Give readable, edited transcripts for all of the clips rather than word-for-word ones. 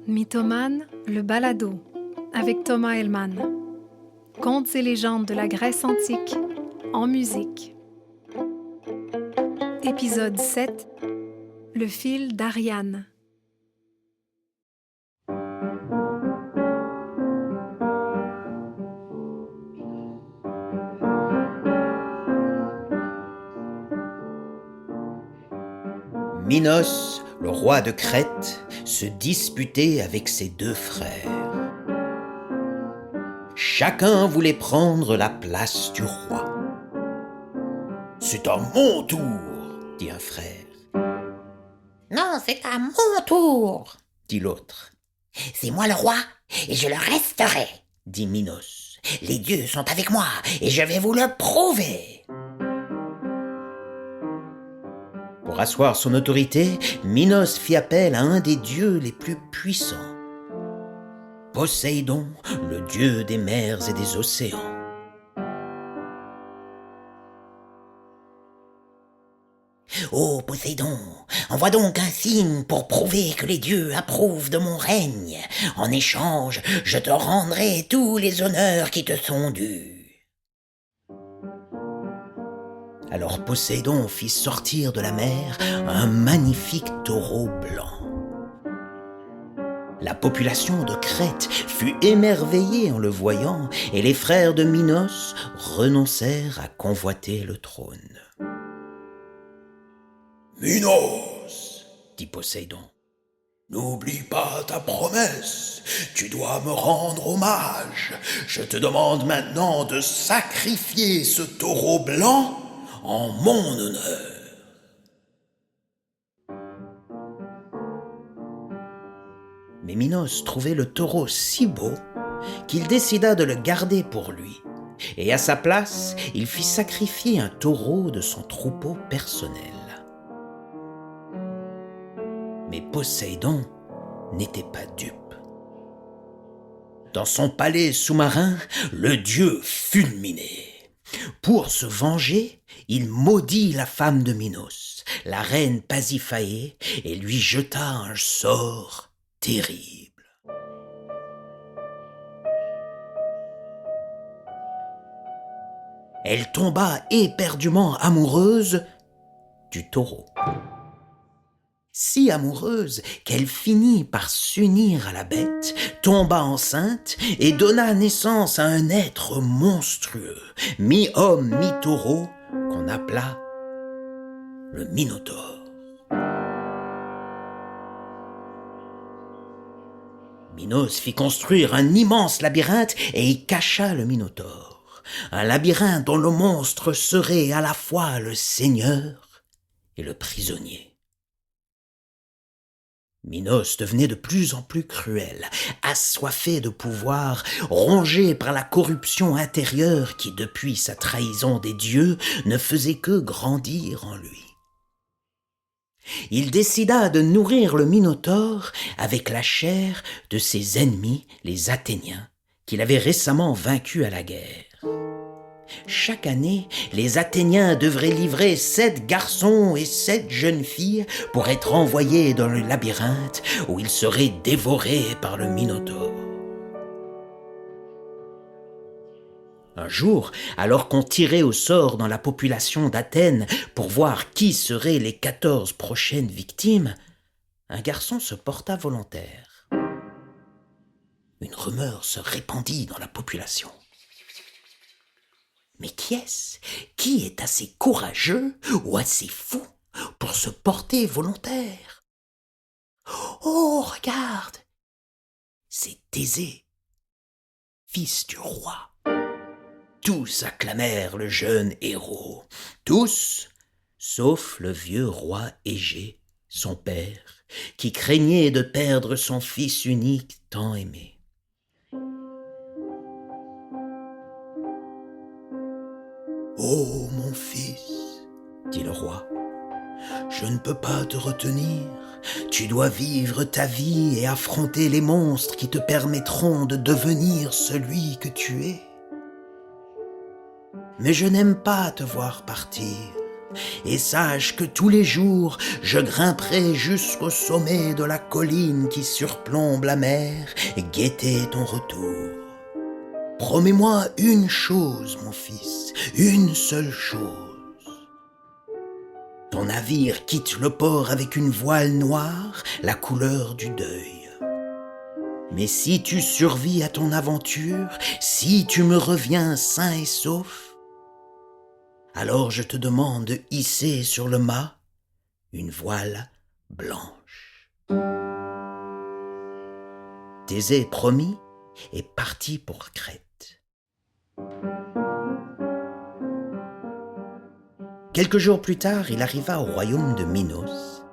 Mythomane, le balado, avec Thomas Hellman. Contes et légendes de la Grèce antique, en musique. Épisode 7. Le fil d'Ariane. Minos, le roi de Crète, se disputait avec ses deux frères. Chacun voulait prendre la place du roi. « C'est à mon tour !» dit un frère. « Non, c'est à mon tour !» dit l'autre. « C'est moi le roi, et je le resterai !» dit Minos. « Les dieux sont avec moi, et je vais vous le prouver !» Pour asseoir son autorité, Minos fit appel à un des dieux les plus puissants, Poséidon, le dieu des mers et des océans. « Ô Poséidon, envoie donc un signe pour prouver que les dieux approuvent de mon règne. En échange, je te rendrai tous les honneurs qui te sont dus. » Alors Poséidon fit sortir de la mer un magnifique taureau blanc. La population de Crète fut émerveillée en le voyant, et les frères de Minos renoncèrent à convoiter le trône. « Minos, dit Poséidon, n'oublie pas ta promesse, tu dois me rendre hommage. Je te demande maintenant de sacrifier ce taureau blanc en mon honneur. » Mais Minos trouvait le taureau si beau qu'il décida de le garder pour lui, et à sa place, il fit sacrifier un taureau de son troupeau personnel. Mais Poséidon n'était pas dupe. Dans son palais sous-marin, le dieu fulminait. Pour se venger, il maudit la femme de Minos, la reine Pasiphaë, et lui jeta un sort terrible. Elle tomba éperdument amoureuse du taureau. Si amoureuse qu'elle finit par s'unir à la bête, tomba enceinte et donna naissance à un être monstrueux, mi-homme, mi-taureau, qu'on appela le Minotaure. Minos fit construire un immense labyrinthe et y cacha le Minotaure, un labyrinthe dont le monstre serait à la fois le seigneur et le prisonnier. Minos devenait de plus en plus cruel, assoiffé de pouvoir, rongé par la corruption intérieure qui, depuis sa trahison des dieux, ne faisait que grandir en lui. Il décida de nourrir le Minotaure avec la chair de ses ennemis, les Athéniens, qu'il avait récemment vaincus à la guerre. Chaque année, les Athéniens devraient livrer 7 garçons et 7 jeunes filles pour être envoyés dans le labyrinthe où ils seraient dévorés par le Minotaure. Un jour, alors qu'on tirait au sort dans la population d'Athènes pour voir qui seraient les 14 prochaines victimes, un garçon se porta volontaire. Une rumeur se répandit dans la population. Mais qui est-ce? Qui est assez courageux ou assez fou pour se porter volontaire? Oh, regarde! C'est Thésée, fils du roi. Tous acclamèrent le jeune héros, tous, sauf le vieux roi Égée, son père, qui craignait de perdre son fils unique tant aimé. « Oh, mon fils, dit le roi, je ne peux pas te retenir. Tu dois vivre ta vie et affronter les monstres qui te permettront de devenir celui que tu es. Mais je n'aime pas te voir partir. et sache que tous les jours je grimperai jusqu'au sommet de la colline qui surplombe la mer et guetter ton retour. Promets-moi une chose, mon fils, une seule chose. Ton navire quitte le port avec une voile noire, la couleur du deuil. Mais si tu survis à ton aventure, si tu me reviens sain et sauf, alors je te demande de hisser sur le mât une voile blanche. Thésée promit et partit pour Crète. Quelques jours plus tard, il arriva au royaume de Minos,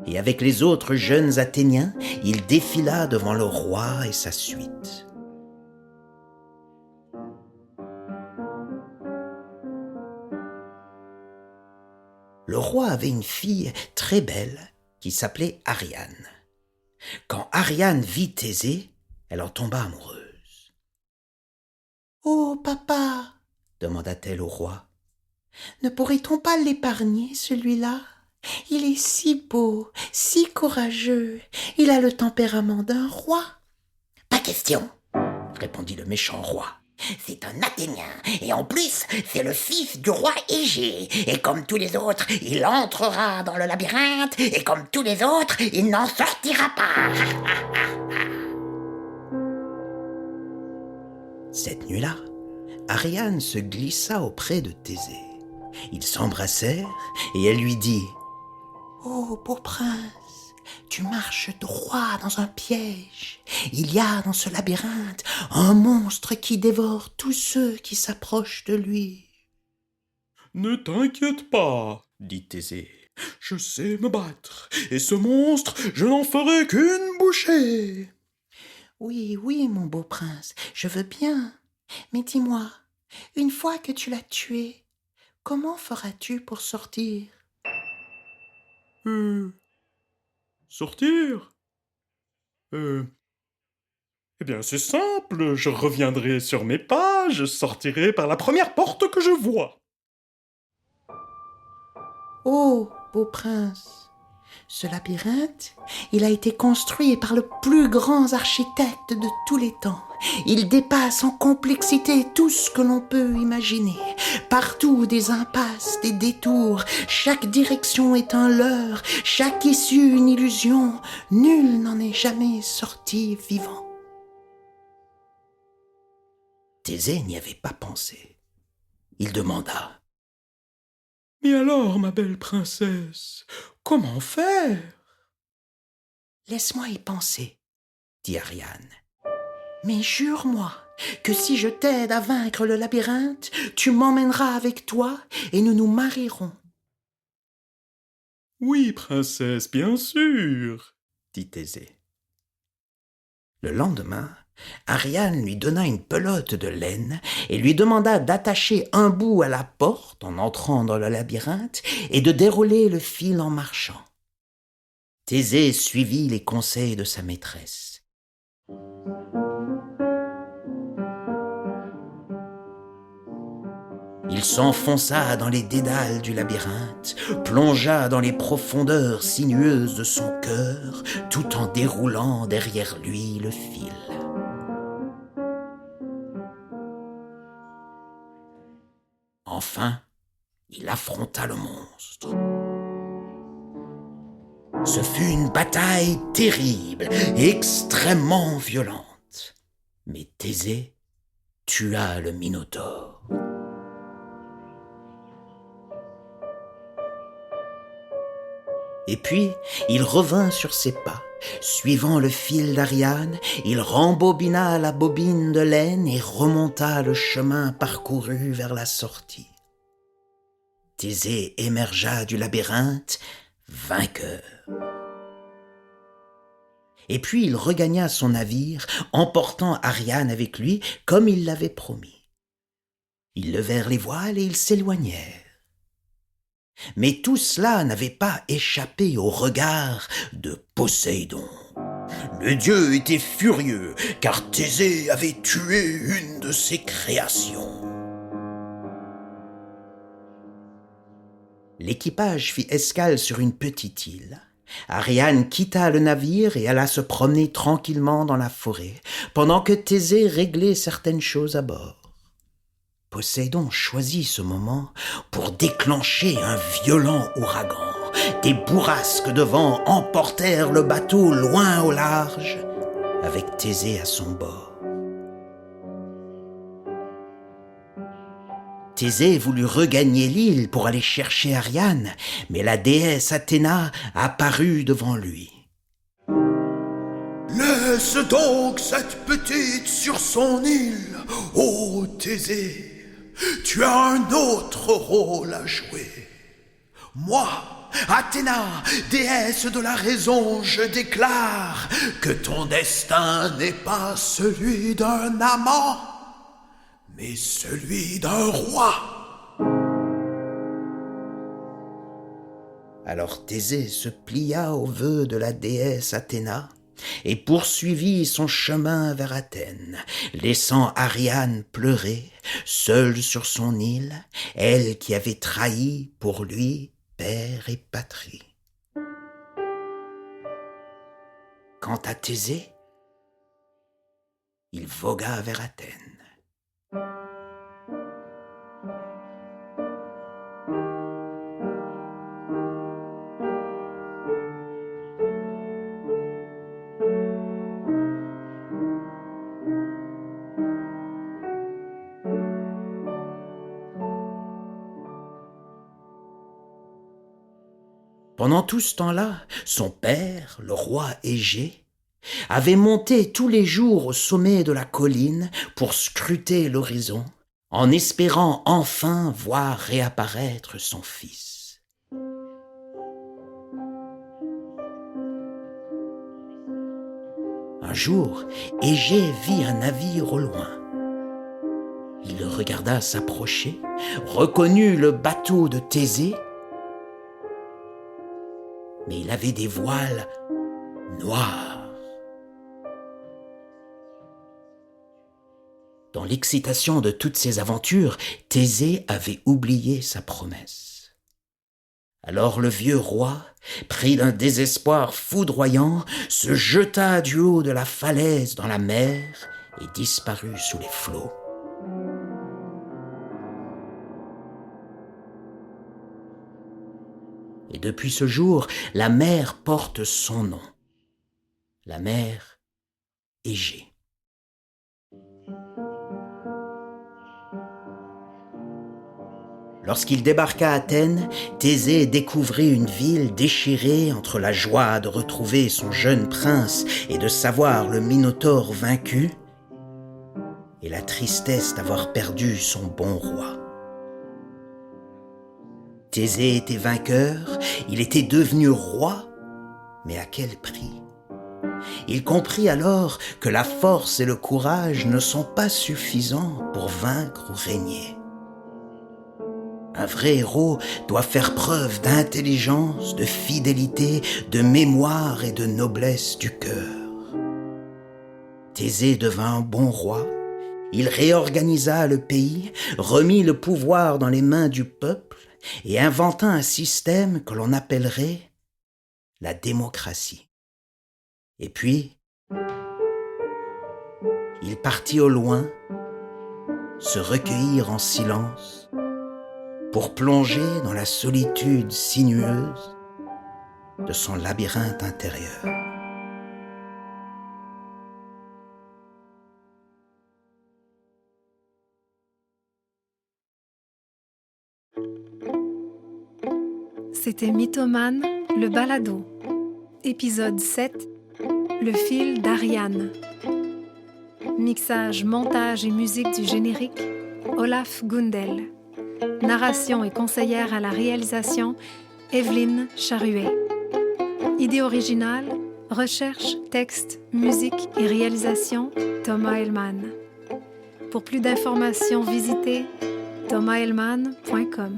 et avec les autres jeunes Athéniens, il défila devant le roi et sa suite. Le roi avait une fille très belle qui s'appelait Ariane. Quand Ariane vit Thésée, elle en tomba amoureuse. « Oh, papa !» demanda-t-elle au roi. « Ne pourrait-on pas l'épargner, celui-là ? Il est si beau, si courageux, il a le tempérament d'un roi. » « Pas question, répondit le méchant roi. C'est un Athénien, et en plus, c'est le fils du roi Égée. Et comme tous les autres, il entrera dans le labyrinthe, et comme tous les autres, il n'en sortira pas. Cette nuit-là, Ariane se glissa auprès de Thésée. Ils s'embrassèrent, et elle lui dit « Oh, beau prince, tu marches droit dans un piège. Il y a dans ce labyrinthe un monstre qui dévore tous ceux qui s'approchent de lui. »« Ne t'inquiète pas, dit Thésée. Je sais me battre, et ce monstre, je n'en ferai qu'une bouchée. » »« Oui, oui, mon beau prince, je veux bien. Mais dis-moi, une fois que tu l'as tué, comment feras-tu pour sortir ? » Sortir ? Eh bien, c'est simple, je reviendrai sur mes pas, je sortirai par la première porte que je vois. Oh, beau prince, ce labyrinthe, il a été construit par le plus grand architecte de tous les temps. Il dépasse en complexité tout ce que l'on peut imaginer. Partout des impasses, des détours, chaque direction est un leurre, chaque issue une illusion. Nul n'en est jamais sorti vivant. Thésée n'y avait pas pensé. Il demanda. « Mais alors, ma belle princesse, comment faire ?»« Laisse-moi y penser, dit Ariane. Mais jure-moi que si je t'aide à vaincre le labyrinthe, tu m'emmèneras avec toi et nous nous marierons. »« Oui, princesse, bien sûr, dit Thésée. » Le lendemain, Ariane lui donna une pelote de laine et lui demanda d'attacher un bout à la porte en entrant dans le labyrinthe et de dérouler le fil en marchant. Thésée suivit les conseils de sa maîtresse. Il s'enfonça dans les dédales du labyrinthe, plongea dans les profondeurs sinueuses de son cœur, tout en déroulant derrière lui le fil. Enfin, il affronta le monstre. Ce fut une bataille terrible, extrêmement violente. Mais Thésée tua le Minotaure. Et puis, il revint sur ses pas. Suivant le fil d'Ariane, il rembobina la bobine de laine et remonta le chemin parcouru vers la sortie. Thésée émergea du labyrinthe, vainqueur. Et puis il regagna son navire, emportant Ariane avec lui, comme il l'avait promis. Ils levèrent les voiles et ils s'éloignèrent. Mais tout cela n'avait pas échappé au regard de Poséidon. Le dieu était furieux, car Thésée avait tué une de ses créations. L'équipage fit escale sur une petite île. Ariane quitta le navire et alla se promener tranquillement dans la forêt, pendant que Thésée réglait certaines choses à bord. Poséidon choisit ce moment pour déclencher un violent ouragan. Des bourrasques de vent emportèrent le bateau loin au large, avec Thésée à son bord. Thésée voulut regagner l'île pour aller chercher Ariane, mais la déesse Athéna apparut devant lui. « Laisse donc cette petite sur son île, ô Thésée. Tu as un autre rôle à jouer. Moi, Athéna, déesse de la raison, je déclare que ton destin n'est pas celui d'un amant, mais celui d'un roi. » Alors Thésée se plia aux vœux de la déesse Athéna et poursuivit son chemin vers Athènes, laissant Ariane pleurer, seule sur son île, elle qui avait trahi pour lui père et patrie. Quant à Thésée, il vogua vers Athènes. Pendant tout ce temps-là, son père, le roi Égée, avait monté tous les jours au sommet de la colline pour scruter l'horizon, en espérant enfin voir réapparaître son fils. Un jour, Égée vit un navire au loin. Il le regarda s'approcher, reconnut le bateau de Thésée, mais il avait des voiles noirs. Dans l'excitation de toutes ces aventures, Thésée avait oublié sa promesse. Alors le vieux roi, pris d'un désespoir foudroyant, se jeta du haut de la falaise dans la mer et disparut sous les flots. Et depuis ce jour, la mer porte son nom, la mer Égée. Lorsqu'il débarqua à Athènes, Thésée découvrit une ville déchirée entre la joie de retrouver son jeune prince et de savoir le Minotaure vaincu, et la tristesse d'avoir perdu son bon roi. Thésée était vainqueur, il était devenu roi, mais à quel prix? Il comprit alors que la force et le courage ne sont pas suffisants pour vaincre ou régner. Un vrai héros doit faire preuve d'intelligence, de fidélité, de mémoire et de noblesse du cœur. Thésée devint un bon roi, il réorganisa le pays, remit le pouvoir dans les mains du peuple, et inventa un système que l'on appellerait la démocratie. Et puis, il partit au loin, se recueillir en silence, pour plonger dans la solitude sinueuse de son labyrinthe intérieur. C'était Mythomane, le balado. Épisode 7, le fil d'Ariane. Mixage, montage et musique du générique, Olaf Gundel. Narration et conseillère à la réalisation, Evelyne Charuet. Idée originale, recherche, texte, musique et réalisation, Thomas Hellman. Pour plus d'informations, visitez thomashelman.com.